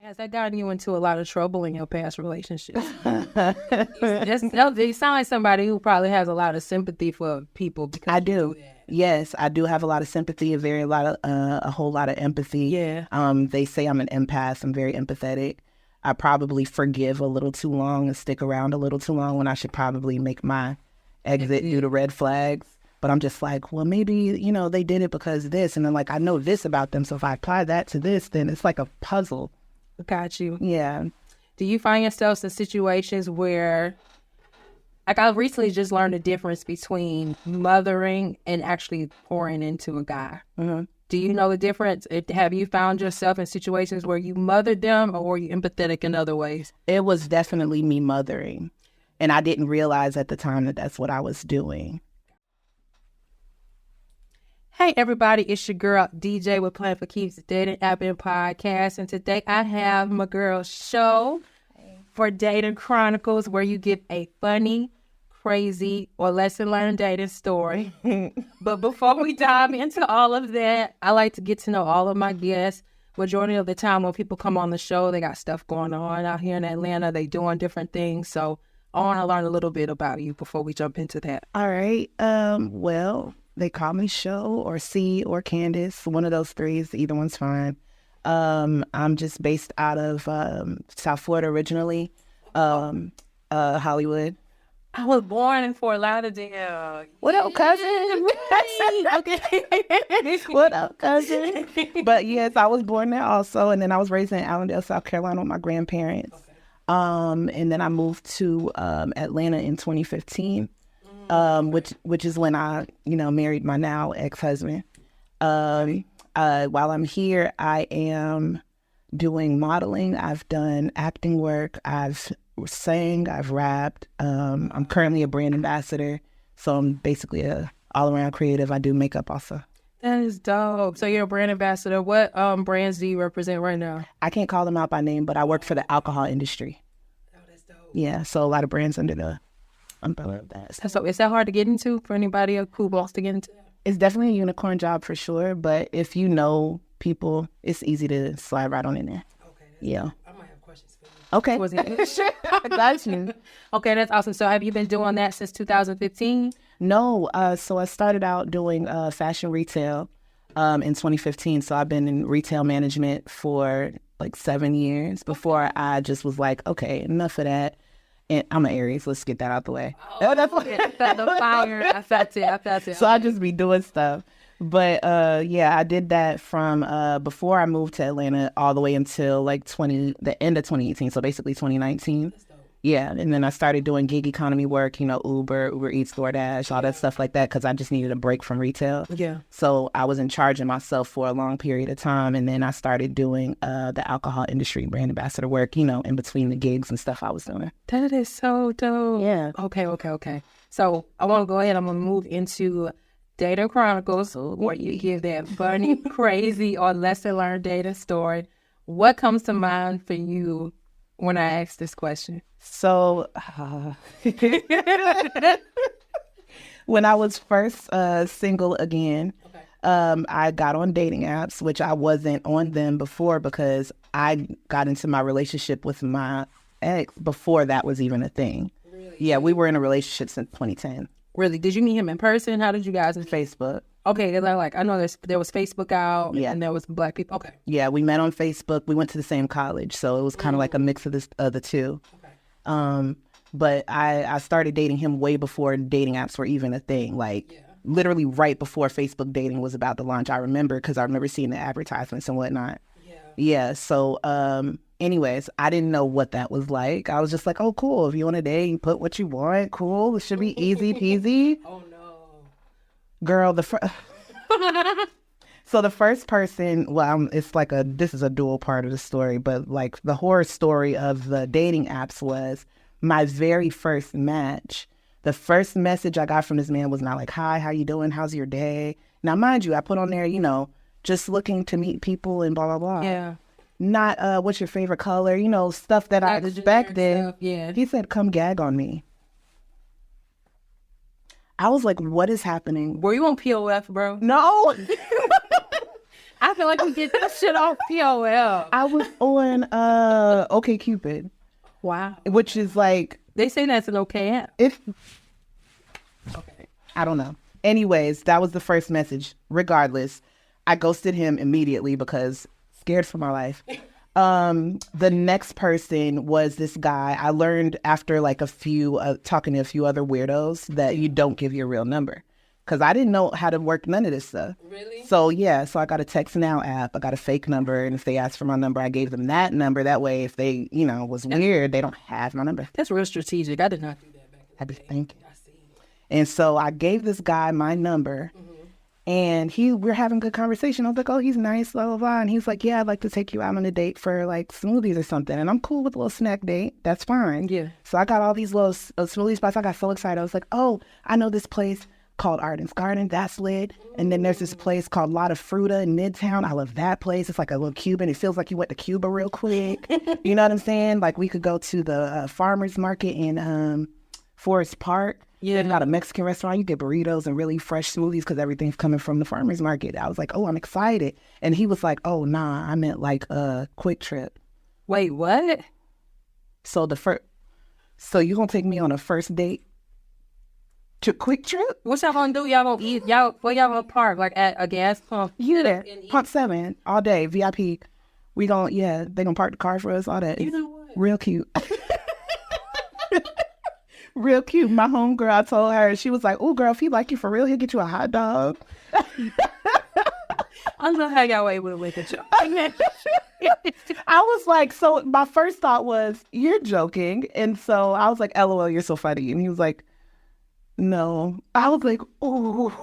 Has that gotten you into a lot of trouble in your past relationships? You sound like somebody who probably has a lot of sympathy for people. Because I do. Yes, I do have a lot of sympathy, a whole lot of empathy. Yeah. They say I'm an empath. I'm very empathetic. I probably forgive a little too long and stick around a little too long when I should probably make my exit due to red flags. But I'm just like, well, maybe, they did it because of this. And then I know this about them. So if I apply that to this, then it's like a puzzle. Got you. Yeah. Do you find yourselves in situations where, I recently just learned the difference between mothering and actually pouring into a guy. Mm-hmm. Do you know the difference? Have you found yourself in situations where you mothered them, or were you empathetic in other ways? It was definitely me mothering. And I didn't realize at the time that that's what I was doing. Hey, everybody, it's your girl, DJ with Plan for Keeps, the Dating App and Podcast. And today I have my girl Show for Dating Chronicles, where you give a funny, crazy, or lesson learned dating story. But before we dive into all of that, I like to get to know all of my guests. Majority of the time when people come on the show, they got stuff going on out here in Atlanta. They doing different things. So I want to learn a little bit about you before we jump into that. All right. Well, they call me Show or C or Candace. One of those three. Either one's fine. I'm just based out of South Florida originally, Hollywood. I was born in Fort Lauderdale. What up, cousin? Okay. What up, cousin? But yes, I was born there also, and then I was raised in Allendale, South Carolina with my grandparents. Okay. And then I moved to Atlanta in 2015. Which is when I, married my now ex-husband. While I'm here, I am doing modeling. I've done acting work. I've sang. I've rapped. I'm currently a brand ambassador. So I'm basically a all-around creative. I do makeup also. That is dope. So you're a brand ambassador. What brands do you represent right now? I can't call them out by name, but I work for the alcohol industry. Oh, that's dope. Yeah, so a lot of brands under the umbrella of that. So is that hard to get into for anybody who wants to get into that? It's definitely a unicorn job for sure, but if you know people, it's easy to slide right on in there. Okay. Yeah. I might have questions for you. Okay. Got you. Okay, that's awesome. So have you been doing that since 2015? No. So I started out doing fashion retail in 2015. So I've been in retail management for like 7 years before I just was like, okay, enough of that. And I'm an Aries. Let's get that out the way. Oh, that's what the fire. I felt it. So I just be doing stuff. But yeah, I did that from before I moved to Atlanta all the way until like the end of 2018. So basically 2019. Yeah, and then I started doing gig economy work, Uber Eats, DoorDash, all that stuff like that, because I just needed a break from retail. Yeah. So I was in charge of myself for a long period of time, and then I started doing the alcohol industry brand ambassador work, in between the gigs and stuff I was doing. That is so dope. Yeah. Okay. So I want to go ahead. I'm going to move into Dating Chronicles, where you give that funny, crazy, or lesson learned dating story. What comes to mind for you when I ask this question? So when I was first single again, I got on dating apps, which I wasn't on them before because I got into my relationship with my ex before that was even a thing. Really? Yeah, we were in a relationship since 2010. Really? Did you meet him in person? How did you guys meet? Facebook. Okay, because I know there was Facebook out, and there was Black people. Okay. Yeah, we met on Facebook. We went to the same college, so it was kind of like a mix of the two. Okay. But I started dating him way before dating apps were even a thing. Literally right before Facebook dating was about to launch. I remember seeing the advertisements and whatnot. Yeah. So, anyways, I didn't know what that was like. I was just like, oh, cool. If you want to date, you put what you want. Cool. It should be easy peasy. Oh, no. Girl, so the first person, it's like this is a dual part of the story, but like the horror story of the dating apps was my very first match. The first message I got from this man was not like, hi, how you doing? How's your day? Now, mind you, I put on there, just looking to meet people and blah, blah, blah. Yeah. Not what's your favorite color, stuff that I expected. Yeah. He said, come gag on me. I was like, what is happening? Were you on POF, bro? No. I feel like we get that shit off POL. I was on OkCupid, Wow. which is like They say that's an okay app. Okay. I don't know. Anyways, that was the first message. Regardless, I ghosted him immediately because scared for my life. The next person was this guy. I learned after like a few talking to a few other weirdos that you don't give your real number, because I didn't know how to work none of this stuff. Really? So yeah, so I got a Text Now app. I got a fake number, and if they asked for my number, I gave them that number. That way, if they was weird, they don't have my number. That's real strategic. I did not do that back I in the just day. think. And so I gave this guy my number, and we're having good conversation. I was like, oh, he's nice, blah, blah, blah. And he's like, yeah, I'd like to take you out on a date for like smoothies or something. And I'm cool with a little snack date. That's fine. Yeah. So I got all these little smoothie spots. I got so excited. I was like, oh, I know this place called Arden's Garden. That's lit. And then there's this place called Lotta Fruta in Midtown. I love that place. It's like a little Cuban. It feels like you went to Cuba real quick. You know what I'm saying? Like we could go to the farmer's market in Forest Park. Yeah, got a Mexican restaurant. You get burritos and really fresh smoothies because everything's coming from the farmer's market. I was like, oh, I'm excited. And he was like, oh, nah, I meant like a Quick Trip. Wait, what? So so you gonna take me on a first date to Quick Trip? What y'all gonna do? Y'all gonna eat? Where y'all gonna park? Like at a gas pump? Yeah, Pump 7 all day, VIP. They gonna park the car for us, all that. You know what? Real cute. Real cute. My homegirl, I told her, she was like, oh, girl, if he like you for real, he'll get you a hot dog. I love how y'all able to wake a joke. I was like, so my first thought was, you're joking. And so I was like, LOL, you're so funny. And he was like, no. I was like, ooh.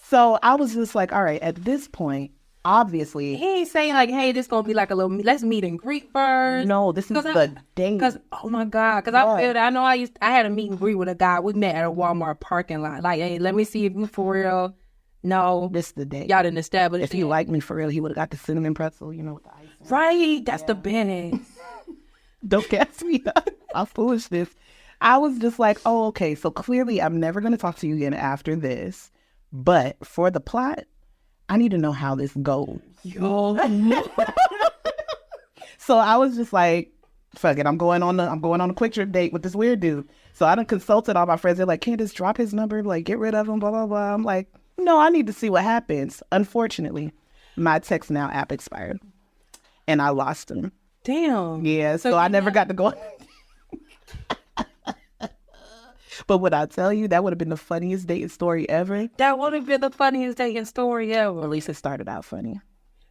So I was just like, all right, at this point, obviously. He ain't saying like, hey, this gonna be like a little, let's meet and greet first. No, this is the date. Because, oh my God, because I feel that, I know I had a meet and greet with a guy. We met at a Walmart parking lot. Like, hey, let me see if you for real. No. This is the date. Y'all didn't establish If he liked me for real, he would have got the cinnamon pretzel, with the ice. Right, that's the best. Don't gas me up. I'll foolishness. I was just like, oh, okay, so clearly I'm never going to talk to you again after this. But for the plot, I need to know how this goes. Yo. So I was just like, fuck it, I'm going on a Quick Trip date with this weird dude. So I done consulted all my friends. They're like, can't just drop his number, like get rid of him, blah, blah, blah. I'm like, no, I need to see what happens. Unfortunately, my Text Now app expired and I lost him. Damn. Yeah, so I never got to go. But would I tell you, that would have been the funniest dating story ever. That would have been the funniest dating story ever. At least it started out funny.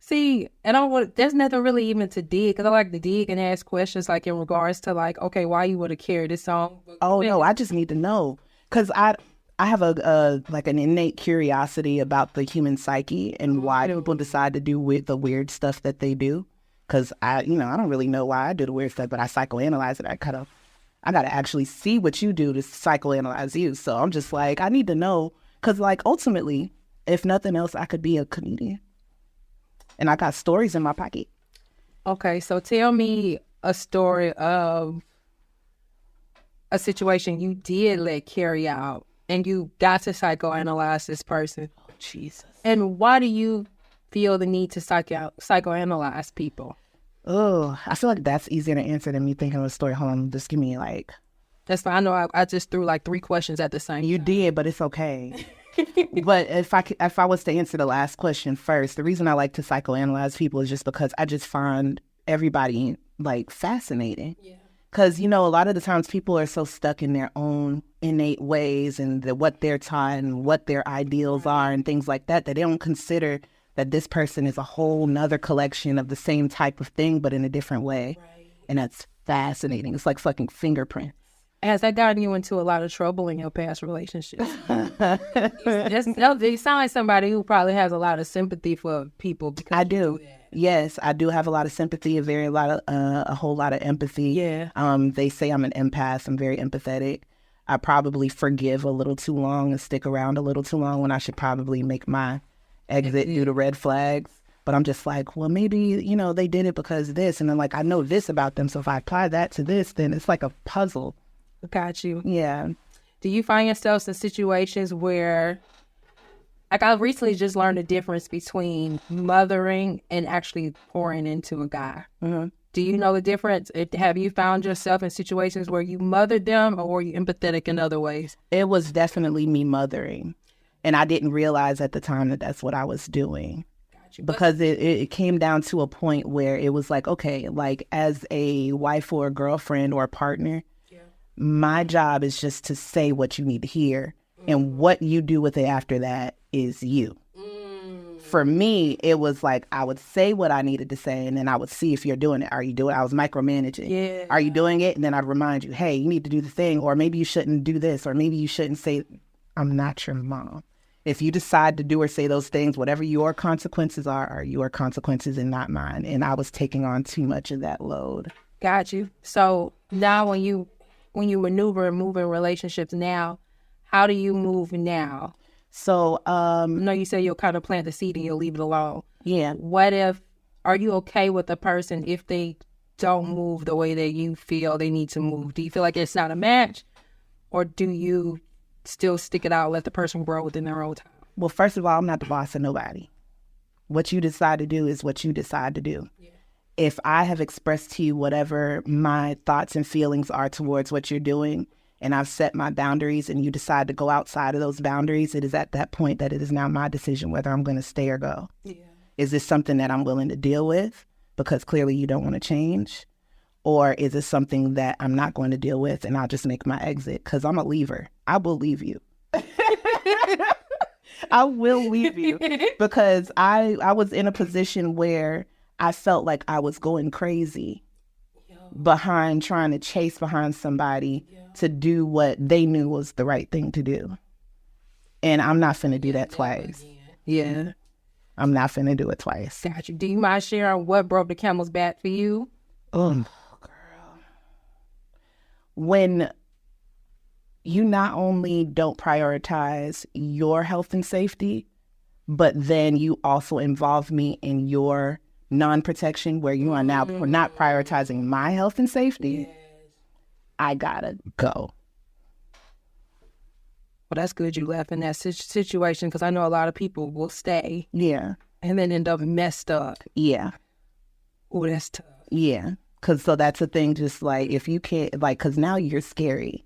See, and there's nothing really even to dig, because I like to dig and ask questions like in regards to like, okay, why you would have carried this song? Oh, no, I just need to know. Because I have like an innate curiosity about the human psyche and why people decide to do with the weird stuff that they do. Because I don't really know why I do the weird stuff, but I psychoanalyze it. I got to actually see what you do to psychoanalyze you. So I'm just like, I need to know. Because, like, ultimately, if nothing else, I could be a comedian. And I got stories in my pocket. Okay, so tell me a story of a situation you did let carry out and you got to psychoanalyze this person. Oh, Jesus. And why do you feel the need to psychoanalyze people? Oh, I feel like that's easier to answer than me thinking of a story. Hold on, just give me like... That's fine. I know I just threw like 3 questions at the same time. You did, but it's okay. But if I was to answer the last question first, the reason I like to psychoanalyze people is just because I just find everybody like fascinating. Yeah. Because, a lot of the times people are so stuck in their own innate ways and what they're taught and what their ideals are and things like that, that they don't consider that this person is a whole nother collection of the same type of thing, but in a different way. Right. And that's fascinating. It's like fucking fingerprints. Has that gotten you into a lot of trouble in your past relationships? You sound like somebody who probably has a lot of sympathy for people. I do. Yes, I do have a lot of sympathy, a whole lot of empathy. Yeah. They say I'm an empath. I'm very empathetic. I probably forgive a little too long and stick around a little too long when I should probably make my exit due to red flags. But I'm just like, well, maybe, they did it because of this. And then like, I know this about them. So if I apply that to this, then it's like a puzzle. Got you. Yeah. Do you find yourselves in situations where, like I recently just learned the difference between mothering and actually pouring into a guy. Mm-hmm. Do you know the difference? Have you found yourself in situations where you mothered them, or were you empathetic in other ways? It was definitely me mothering. And I didn't realize at the time that that's what I was doing. Because it came down to a point where it was like, okay, like as a wife or a girlfriend or a partner, my job is just to say what you need to hear. And what you do with it after that is you. For me, it was like I would say what I needed to say, and then I would see if you're doing it. Are you doing it? I was micromanaging. Yeah. Are you doing it? And then I'd remind you, hey, you need to do the thing, or maybe you shouldn't do this, or maybe you shouldn't say, I'm not your mom. If you decide to do or say those things, whatever your consequences are your consequences and not mine. And I was taking on too much of that load. Got you. So now when you maneuver and move in relationships now, how do you move now? So, I know you say you'll kind of plant the seed and you'll leave it alone. yeah. Are you okay with a person if they don't move the way that you feel they need to move? Do you feel like it's not a match, or do you still stick it out, let the person grow within their own time? Well, first of all, I'm not the boss of nobody. What you decide to do is what you decide to do. Yeah. If I have expressed to you whatever my thoughts and feelings are towards what you're doing, and I've set my boundaries, and you decide to go outside of those boundaries, it is at that point that it is now my decision whether I'm going to stay or go. Yeah. Is this something that I'm willing to deal with because clearly you don't want to change? Or is it something that I'm not going to deal with and I'll just make my exit? Because I'm a leaver. I will leave you. I will leave you because I was in a position where I felt like I was going crazy behind trying to chase behind somebody to do what they knew was the right thing to do. And I'm not finna do that twice. Yeah. I'm not finna do it twice. Got you. Do you mind sharing what broke the camel's back for you? Oh, girl. When you not only don't prioritize your health and safety, but then you also involve me in your non-protection where you are now not prioritizing my health and safety, I gotta go. Well, that's good you left in that situation, because I know a lot of people will stay. Yeah. And then end up messed up. Yeah. Oh, that's tough. Yeah. So that's the thing, just like, if you can't, like, because now you're scary.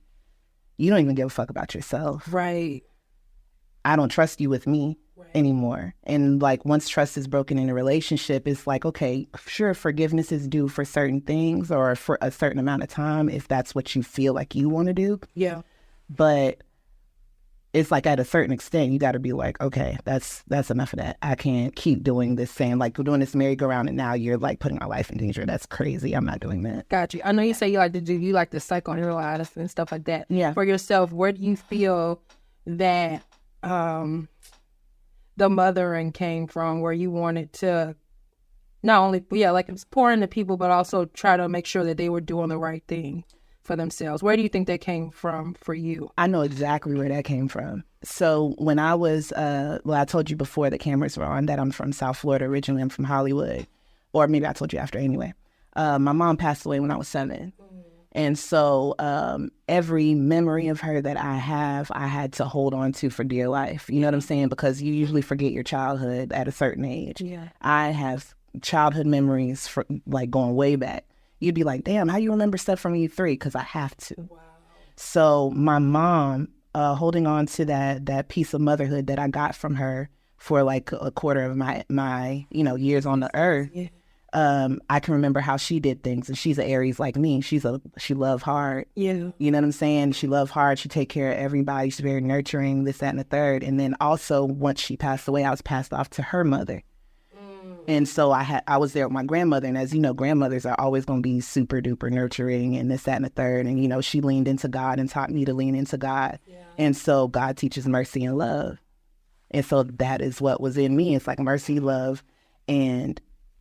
You don't even give a fuck about yourself. Right. I don't trust you with me anymore. And like, once trust is broken in a relationship, it's like, okay, sure, forgiveness is due for certain things or for a certain amount of time if that's what you feel like you want to do. Yeah. But it's like, at a certain extent, you got to be like, okay, that's enough of that. I can't keep doing this, saying like, we're doing this merry-go-round and now you're like putting my life in danger. That's crazy. I'm not doing that. Got you. I know you say you like to psychoanalyze and stuff like that. Yeah. For yourself, where do you feel that the mothering came from, where you wanted to not only, like, it's pour into people, but also try to make sure that they were doing the right thing for themselves? Where do you think that came from for you? I know exactly where that came from. So when I was, I told you before the cameras were on that I'm from South Florida originally. I'm from Hollywood. Or maybe I told you after anyway. My mom passed away when I was 7. And so every memory of her that I had to hold on to for dear life. You know what I'm saying? Because you usually forget your childhood at a certain age. Yeah. I have childhood memories for, like, going way back. You'd be like, damn, how you remember stuff from you 3? Because I have to. Wow. So my mom, holding on to that piece of motherhood that I got from her for like a quarter of my years on the earth. Yeah. I can remember how she did things, and she's an Aries like me. She loved hard. Yeah. You know what I'm saying? She loved hard. She take care of everybody. She's very nurturing, this, that, and the third. And then also, once she passed away, I was passed off to her mother. And so I was there with my grandmother, and as you know, grandmothers are always going to be super duper nurturing and this, that, and the third. And, she leaned into God and taught me to lean into God. Yeah. And so God teaches mercy and love. And so that is what was in me. It's like mercy, love, and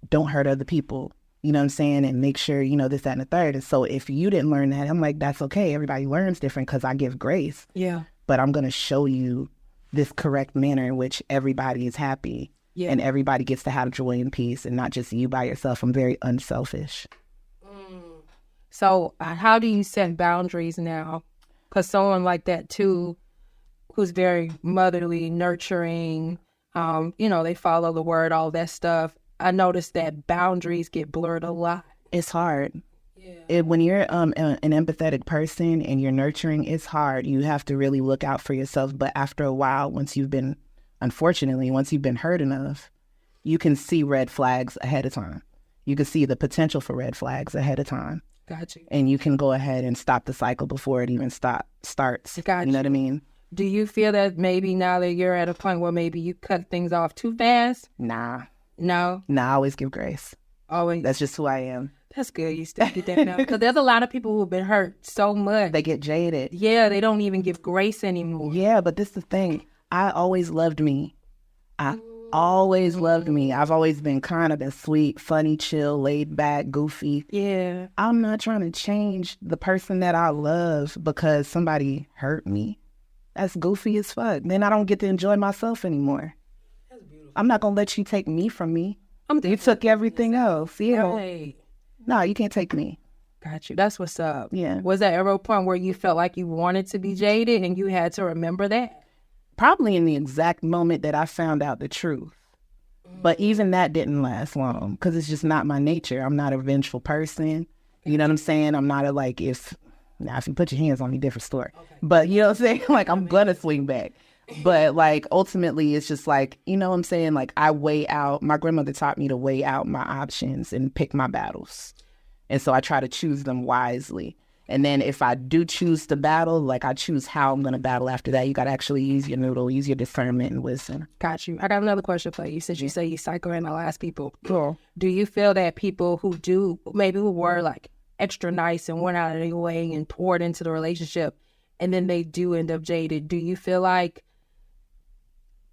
don't hurt other people, you know what I'm saying? And make sure, this, that, and the third. And so if you didn't learn that, I'm like, that's okay. Everybody learns different because I give grace. Yeah. But I'm going to show you this correct manner in which everybody is happy. Yeah. And everybody gets to have joy and peace, and not just you by yourself. I'm very unselfish. So how do you set boundaries now? Because someone like that too, who's very motherly, nurturing, they follow the word, all that stuff, I noticed that boundaries get blurred a lot. It's hard. When you're an empathetic person and you're nurturing, it's hard. You have to really look out for yourself. But after a while, once you've been hurt enough, you can see red flags ahead of time. You can see the potential for red flags ahead of time. Got you. And you can go ahead and stop the cycle before it even starts. Got you know what I mean? Do you feel that maybe now that you're at a point where maybe you cut things off too fast? Nah. No? Nah, I always give grace. Always. That's just who I am. That's good. You still get that now. Because there's a lot of people who've been hurt so much. They get jaded. Yeah, they don't even give grace anymore. Yeah, but this is the thing. I always loved me. Always loved me. I've always been kind of been sweet, funny, chill, laid back, goofy. Yeah. I'm not trying to change the person that I love because somebody hurt me. That's goofy as fuck. Then I don't get to enjoy myself anymore. That's beautiful. I'm not going to let you take me from me. You took everything else. Yeah. Right. No, you can't take me. Got you. That's what's up. Yeah. Was there ever a point where you felt like you wanted to be jaded and you had to remember that? Probably in the exact moment that I found out the truth. But even that didn't last long because it's just not my nature. I'm not a vengeful person. You know what I'm saying? I'm not if you put your hands on me, different story. Okay. But you know what I'm saying? I'm going to swing back. But ultimately, it's just you know what I'm saying? I weigh out, my grandmother taught me to weigh out my options and pick my battles. And so I try to choose them wisely. And then if I do choose to battle, I choose how I'm going to battle after that. You got to actually use your noodle, use your discernment and wisdom. Got you. I got another question for you. Since you say you psychoanalyze people, cool. Do you feel that people who were extra nice and went out of their way and poured into the relationship, and then they do end up jaded, do you feel like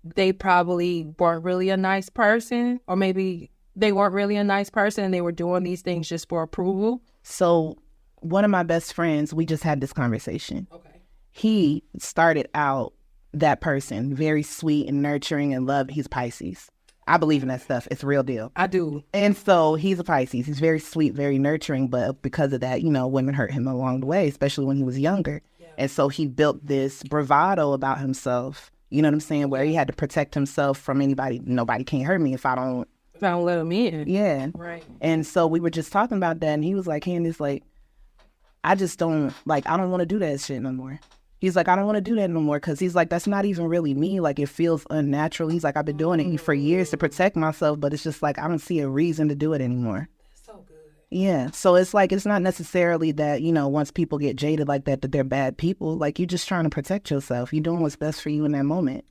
they probably weren't really a nice person, or maybe they weren't really a nice person and they were doing these things just for approval? So one of my best friends, we just had this conversation. Okay. He started out that person, very sweet and nurturing and love. He's Pisces. I believe in that stuff. It's a real deal. I do. And so he's a Pisces. He's very sweet, very nurturing. But because of that, women hurt him along the way, especially when he was younger. Yeah. And so he built this bravado about himself. You know what I'm saying? Where he had to protect himself from anybody. Nobody can't hurt me if I don't let him in. Yeah. Right. And so we were just talking about that. And he was like, Candace, I just don't, I don't want to do that shit no more. He's like, I don't want to do that no more because he's like, that's not even really me. It feels unnatural. He's like, I've been doing it for years to protect myself, but it's just I don't see a reason to do it anymore. That's so good. Yeah. So it's it's not necessarily that, once people get jaded like that they're bad people. You're just trying to protect yourself. You're doing what's best for you in that moment.